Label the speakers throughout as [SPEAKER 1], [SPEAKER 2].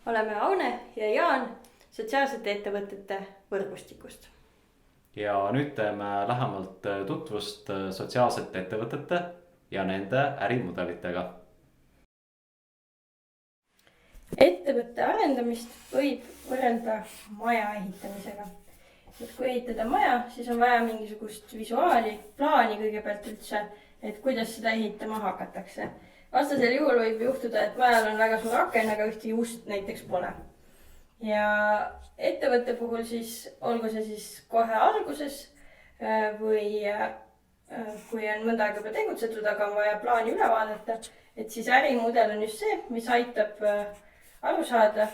[SPEAKER 1] oleme Aune ja Jaan sotsiaalsete ettevõtete võrgustikust.
[SPEAKER 2] Ja nüüd teeme lähemalt tutvust sotsiaalsete ettevõtete ja nende ärimudelitega.
[SPEAKER 1] Ettevõtte arendamist võib võrrelda maja ehitamisega. Et kui ehitada maja, siis on vaja mingisugust visuaali, plaani kõigepealt üldse, et kuidas seda ehitama hakatakse. Vastasel juhul võib juhtuda, et majal on väga suur aken, aga ühtegi ust näiteks pole. Ja ettevõtte puhul siis, olgu see siis kohe alguses või kui on mõnda aega juba tegutsetud, aga on vaja plaani üle vaadata, et siis ärimudel on just see, mis aitab aru saada,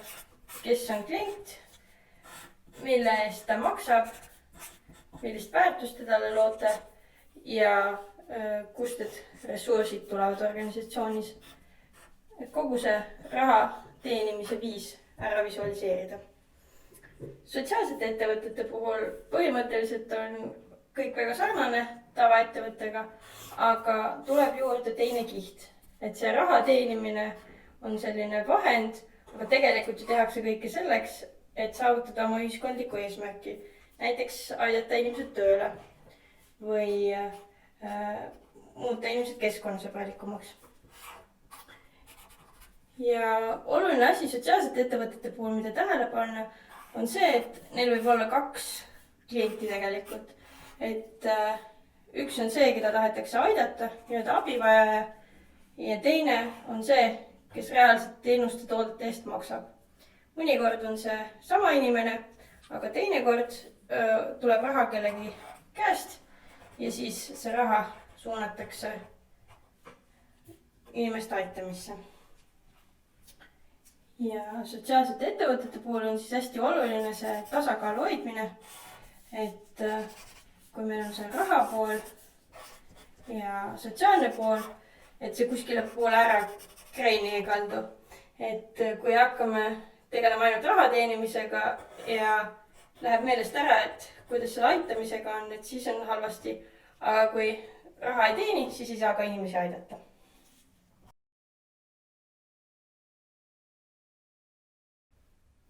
[SPEAKER 1] kes on klient, mille eest ta maksab, millist väärtust te talle loote ja kust need ressursid tulevad organisatsioonis. Et kogu see raha teenimise viis ära visualiseerida. Sotsiaalsete ettevõtete puhul põhimõtteliselt on kõik väga sarnane tavaettevõttega, aga tuleb juurde teine kiht. Et see raha teenimine on selline vahend, aga tegelikult ju tehakse kõike selleks, et saavutada oma ühiskondliku eesmärki. Näiteks aidata inimesed tööle või muuta inimesed keskkonnasõbralikumaks. Ja oluline asi sotsiaalsete ettevõtete puhul, mida tähele panna, on see, et neil võib olla 2 klienti tegelikult. Et üks on see, keda tahetakse aidata, nii-öelda abivajaja, ja teine on see, kes reaalselt teenuste toodete eest maksab. Mõnikord on see sama inimene, aga teinekord tuleb raha kellegi käest ja siis see raha suunatakse inimeste aitamisse. Ja sotsiaalsete ettevõtete puhul on siis hästi oluline see tasakaalu hoidmine, et kui meil on see raha pool ja sotsiaalne pool, et see kuskile poole ära kreeni ei kaldu. Et kui hakkame tegeleme ainult raha teenimisega ja läheb meelest ära, et kuidas selle aitamisega on, et siis on halvasti. Aga kui raha ei teeni, siis ei saa ka inimesi aidata.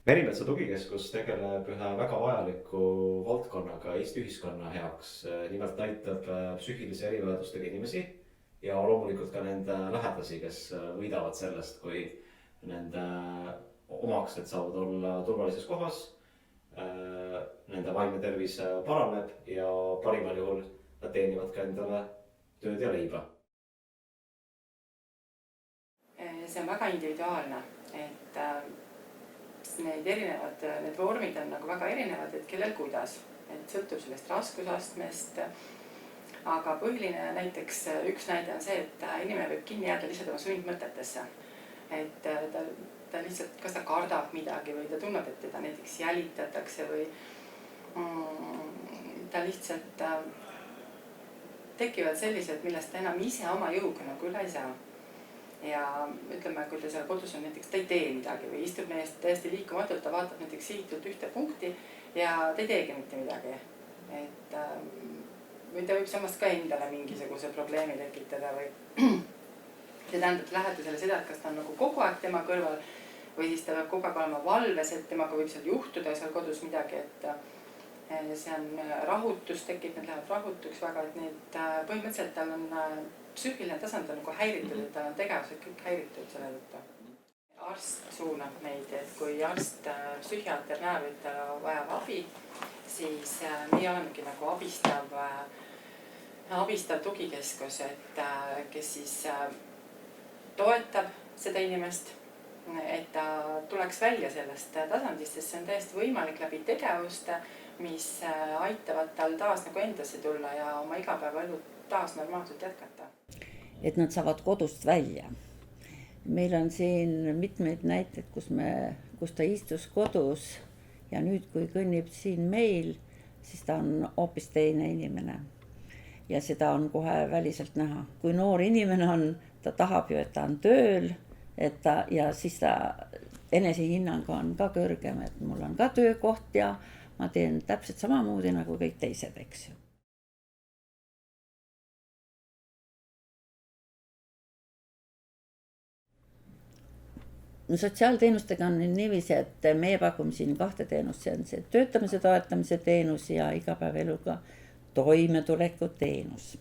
[SPEAKER 2] Merimetsa tugikeskus tegeleb ühe väga vajaliku valdkonnaga Eesti ühiskonna heaks. Nimelt aitab psüühilise erivajadustega inimesi ja loomulikult ka nende lähedasi, kes võidavad sellest, kui nende omaksed saavad olla turvalises kohas, nende vaimne tervis paraneb ja parimal juhul nad teenivad ka endale tööd ja leiba.
[SPEAKER 3] See on väga individuaalne, et need vormid on nagu väga erinevad, et kellel kuidas. Et sõltub sellest raskusastmest, aga põhiline näiteks üks näide on see, et inimene võib kinni jääda lihtsalt oma sundmõtetesse. Et ta lihtsalt, kas ta kardab midagi või ta tunneb, et teda näiteks jälitatakse või ta lihtsalt tekivad sellised, millest ta enam ise oma jõuga nagu üle ei saa. Ja ütleme, kui ta seal kodus on näiteks, ta ei tee midagi või istub meest täiesti liikumatult, ta vaatab näiteks siitult ühte punkti ja ta ei teegi mitte midagi. Et, või ta võib samast ka endale mingisuguse probleemi tekitada või see tähendab, et lähedasele seda, et kas ta on nagu kogu aeg tema kõrval või siis ta peab kogu aeg olema valves, et temaga võib seal juhtuda seal kodus midagi, et see on rahutus tekib, need lähevad rahutuks väga, et need põhimõtteliselt tal on psüühiline tasand on nagu häiritud, et tal on tegevused kõik häiritud selle tõttu. Arst suunab meid, et kui arst, psühhiaater näeb, et ta vajab abi, siis meie olemegi nagu abistav tugikeskus, et kes siis toetab seda inimest, et ta tuleks välja sellest tasandist, sest see on täiesti võimalik läbi tegevuste, mis aitavad tal taas nagu endasse tulla ja oma igapäevaelu taas normaalselt jätkata.
[SPEAKER 4] Et nad saavad kodust välja. Meil on siin mitmeid näiteid, kus ta istus kodus ja nüüd, kui kõnnib siin meil, siis ta on hoopis teine inimene. Ja seda on kohe väliselt näha. Kui noor inimene on, ta tahab ju, et ta on tööl, ja siis ta enesehinnang on ka kõrgem, et mul on ka töökoht ja ma teen täpselt samamoodi nagu kõik teised, eks ju. sotsiaalteenustega on nüüd niiviisi, et meie pakume siin 2 teenust, see on see töötamise toetamise teenus ja igapäevaeluga toimetuleku teenus.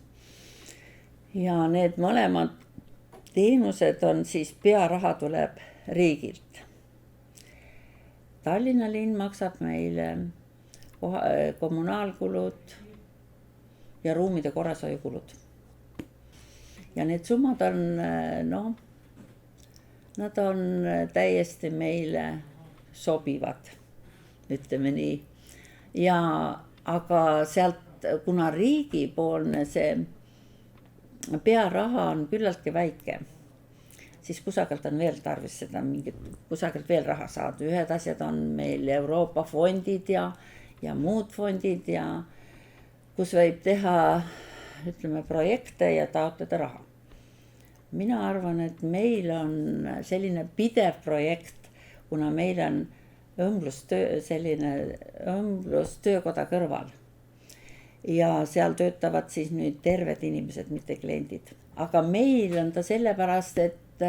[SPEAKER 4] Ja need mõlemad teenused on siis, pearaha tuleb riigilt. Tallinna linn maksab meile kommunaalkulud ja ruumide korrashoiukulud. Ja need summad on, nad on täiesti meile sobivad, ütleme nii. Ja aga sealt, kuna riigipoolne see pearaha on küllaltki väike, siis kusagilt on veel tarvis seda kusagilt veel raha saada. Ühed asjad on meil Euroopa fondid ja muud fondid ja kus võib teha, ütleme, projekte ja taotleda raha. Mina arvan, et meil on selline pidev projekt, kuna meil on õmblustöökoda kõrval. Ja seal töötavad siis nüüd terved inimesed, mitte kliendid. Aga meil on ta sellepärast, et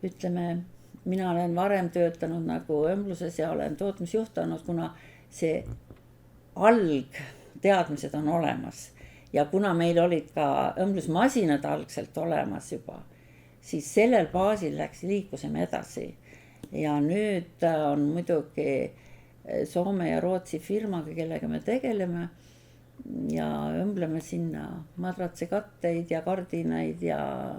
[SPEAKER 4] ütleme, mina olen varem töötanud nagu õmbluses ja olen tootmisjuht olnud, kuna see algteadmised on olemas. Ja kuna meil olid ka õmblusmasinad algselt olemas juba, siis sellel baasil liikusime edasi. Ja nüüd on muidugi Soome ja Rootsi firmaga, kellega me tegeleme ja õmbleme sinna madratsikatteid ja kardinaid ja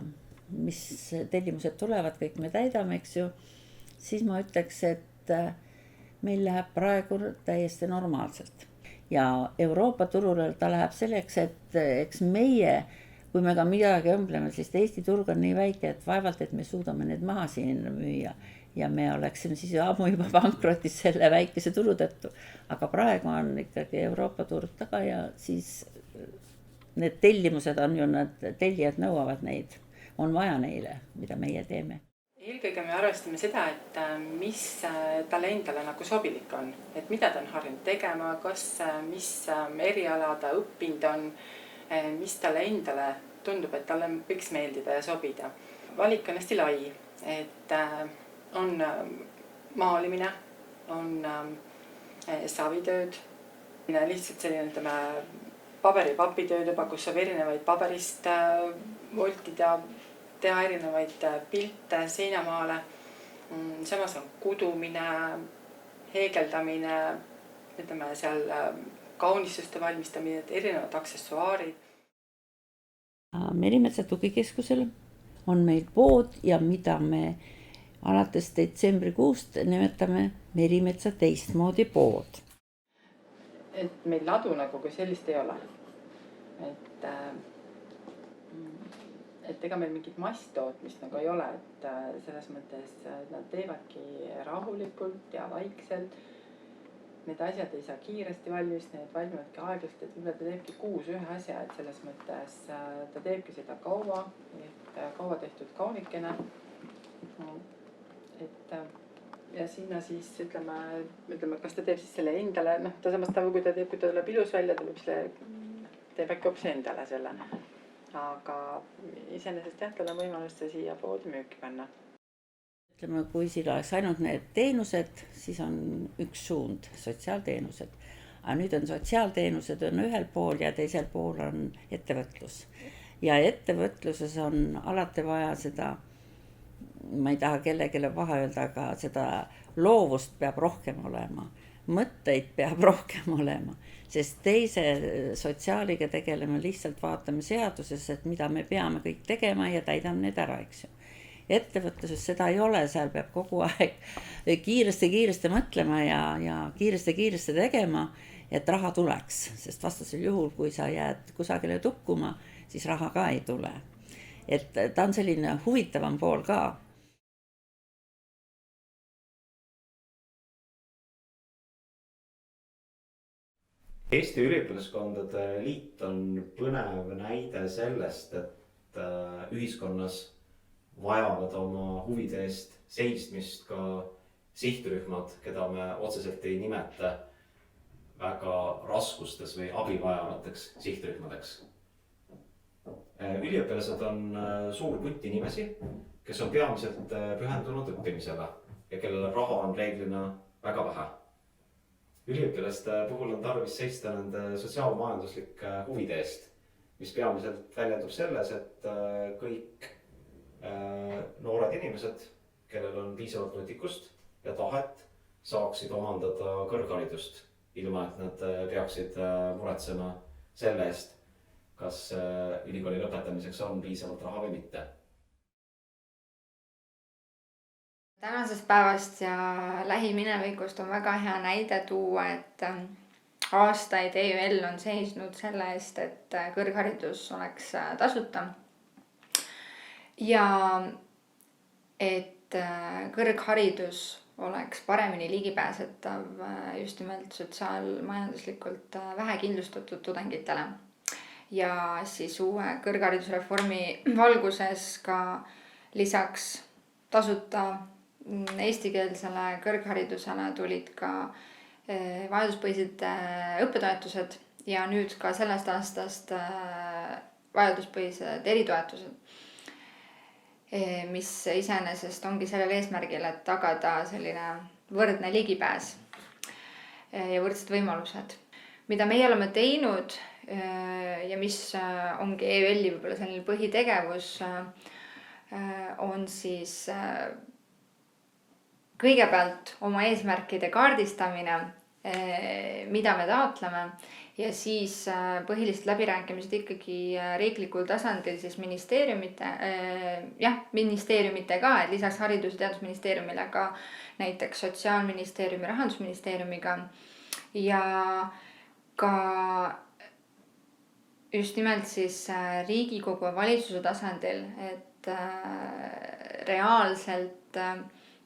[SPEAKER 4] mis tellimused tulevad, kõik me täidame, eks ju. Siis ma ütleks, et meil läheb praegu täiesti normaalselt. Ja Euroopa turule ta läheb selleks, et eks meie, kui me ka midagi õmbleme, siis Eesti turg on nii väike, et vaevalt, et me suudame need maha siin müüa. Ja me oleksime siis ammu juba pankrotis selle väikese turu tõttu. Aga praegu on ikkagi Euroopa turg taga ja siis need tellimused on ju, need tellijad nõuavad neid. On vaja neile, mida meie teeme.
[SPEAKER 3] Eelkõige me arvestame seda, et mis talle endale nagu sobilik on. Et mida ta on harjunud tegema, mis eriala ta õppinud on, mis talle endale tundub, et talle võiks meeldida ja sobida. Valik on hästi lai, et on maalimine, on savitööd, lihtsalt selline, ütleme, paberi- ja papitööd juba, kus saab erinevaid paberist voltida, teha erinevaid pilte, seinamaale. Samas on kudumine, heegeldamine, ütleme seal kaunistuste valmistamine, erinevad aksessuaarid.
[SPEAKER 4] Merimetsa tugikeskusel on meil pood ja mida me alates detsembrikuust nimetame Merimetsa teistmoodi pood.
[SPEAKER 3] Et meil ladu nagu kui sellist ei ole. Et ega meil mingit masstootmist nagu ei ole, et selles mõttes nad teevadki rahulikult ja vaikselt. Need asjad ei saa kiiresti valmis, need valmivadki aeglasti, et võib-olla ta teebki 6 ühe asja, et selles mõttes ta teebki seda kaua tehtud kaunikene. Ja sinna siis ütleme, kas ta teeb siis selle endale, ta samas kui ta teeb, kui ta tuleb ilus välja, teeb äkki hoopis endale selle. Aga iseenesest jah, tal on võimalus see siia poodi müüki panna.
[SPEAKER 4] Ütleme, kui siin oleks ainult need teenused, siis on üks suund, sotsiaalteenused. Aga nüüd on sotsiaalteenused on ühel pool ja teisel pool on ettevõtlus. Ja ettevõtluses on alati vaja seda, ma ei taha kellelegi paha öelda, aga seda loovust peab rohkem olema. Mõtteid peab rohkem olema, sest teise sotsiaaliga tegeleme, lihtsalt vaatame seaduses, et mida me peame kõik tegema ja täidame need ära, eks ju. Ettevõtluses seda ei ole, seal peab kogu aeg kiiresti mõtlema ja kiiresti tegema, et raha tuleks, sest vastasel juhul, kui sa jääd kusagile tukkuma, siis raha ka ei tule. Et ta on selline huvitavam pool ka.
[SPEAKER 2] Eesti Üliõpilaskondade Liit on põnev näide sellest, et ühiskonnas vajavad oma huvide eest seismist ka sihtrühmad, keda me otseselt ei nimeta väga raskustes või abivajavateks sihtrühmadeks. Üliõpilased on suur punt inimesi, kes on peamiselt pühendunud õppimisele ja kellel raha on reeglina väga vähe. Üliõpilaste puhul on tarvis seista nende sotsiaalmajanduslike huvide eest, mis peamiselt väljendub selles, et kõik noored inimesed, kellel on piisavalt nutikust ja tahet, saaksid omandada kõrgharidust, ilma et nad peaksid muretsema selle eest, kas ülikooli lõpetamiseks on piisavalt raha või mitte.
[SPEAKER 5] Tänasest päevast ja lähiminevikust on väga hea näide tuua, et aastaid EÜL on seisnud selle eest, et kõrgharidus oleks tasuta ja et kõrgharidus oleks paremini ligipääsetav just nimelt sotsiaalmajanduslikult vähekindlustatud tudengitele. Ja siis uue kõrgharidusreformi valguses ka lisaks tasuta eestikeelsele kõrgharidusele tulid ka vajaduspõhised õppetoetused ja nüüd ka sellest aastast vajaduspõhised eritoetused, mis iseenesest ongi sellel eesmärgil, et tagada selline võrdne ligipääs ja võrdsed võimalused. Mida meie oleme teinud ja mis ongi EÜL-i võib-olla selline põhitegevus, on siis kõigepealt oma eesmärkide kaardistamine, mida me taotleme ja siis põhilised läbirääkimised ikkagi riiklikul tasandil siis ministeeriumitega, et lisaks Haridus- ja Teadusministeeriumile ka näiteks Sotsiaalministeeriumi, Rahandusministeeriumiga ja ka just nimelt siis Riigikogu ja valitsuse tasandil, et reaalselt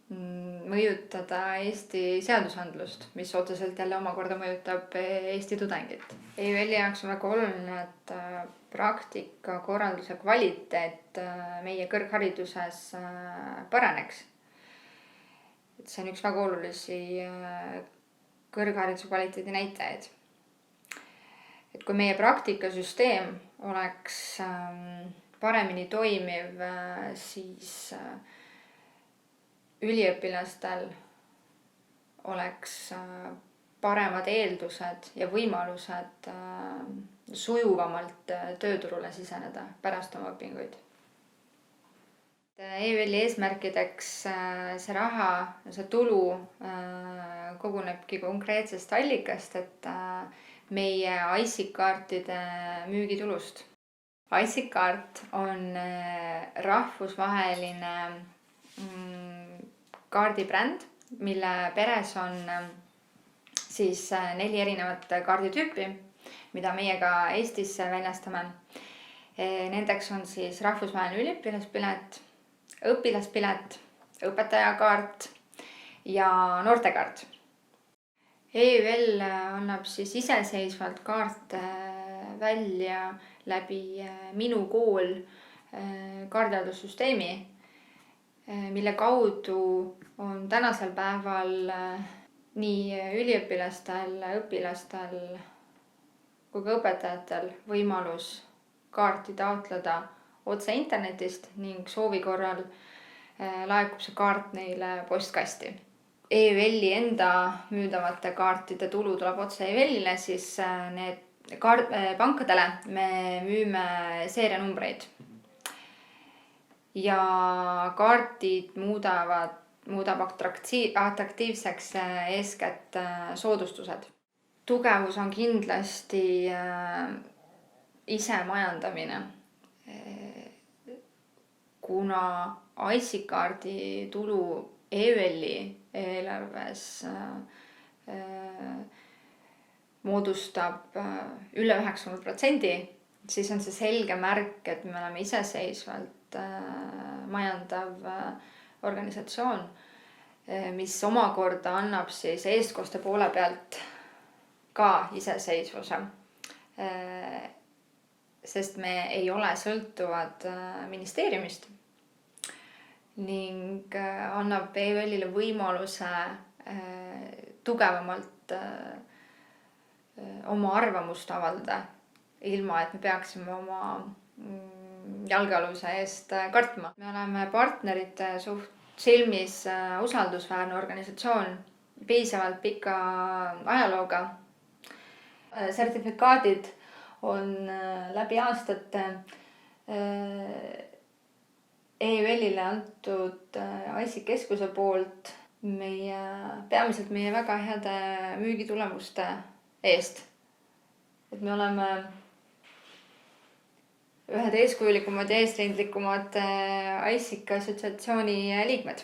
[SPEAKER 5] mõjutada Eesti seadusandlust, mis otseselt jälle omakorda mõjutab Eesti tudengit. EÜL-i jaoks on väga oluline, et praktika korralduse kvaliteet meie kõrghariduses paraneks. Et see on üks väga olulisi kõrghariduse kvaliteedi näitajaid. Et kui meie praktikasüsteem oleks paremini toimiv, siis üliõpilastel oleks paremad eeldused ja võimalused sujuvamalt tööturule siseneda pärast oma õpinguid. EÜL-i eesmärkideks see raha, see tulu kogunebki konkreetsest allikast, et meie IC-kaartide müügitulust. IC-kaart on rahvusvaheline kaardibränd, mille peres on siis 4 erinevat kaarditüüpi, mida meie ka Eestis väljastame. Nendeks on siis rahvusvaheline üliõpilaspilet, õpilaspilet, õpetajakaart ja noortekaart. EÜL annab siis iseseisvalt kaarte välja läbi Minu Kool kaardihaldussüsteemi, mille kaudu on tänasel päeval nii üliõpilastel, õpilastel kui ka õpetajatel võimalus kaarti taotleda otse internetist ning soovi korral laekub see kaart neile postkasti. EÜL-i enda müüdavate kaartide tulu tuleb otse EÜL-ile, siis need pankadele me müüme seerianumbreid. Ja kaardid muudab atraktiivseks eeskätt soodustused. Tugevus on kindlasti isemajandamine, kuna IC-kaardi tulu EÜL-i eelarves moodustab üle 90%, siis on see selge märk, et me oleme iseseisvalt majandav organisatsioon, mis omakorda annab siis eestkoste poole pealt ka iseseisvuse, sest me ei ole sõltuvad ministeeriumist ning annab EÜL-ile võimaluse tugevamalt oma arvamust avaldada, ilma et me peaksime oma jalgealuse eest kartma. Me oleme partnerite silmis usaldusväärne organisatsioon, piisavalt pika ajalooga. Sertifikaadid on läbi aastate EÜL-ile antud AISI keskuse poolt peamiselt meie väga heade müügitulemuste eest. Et me oleme ühed eeskujulikumad ja eesrindlikumad AISIK assotsiatsiooni liikmed.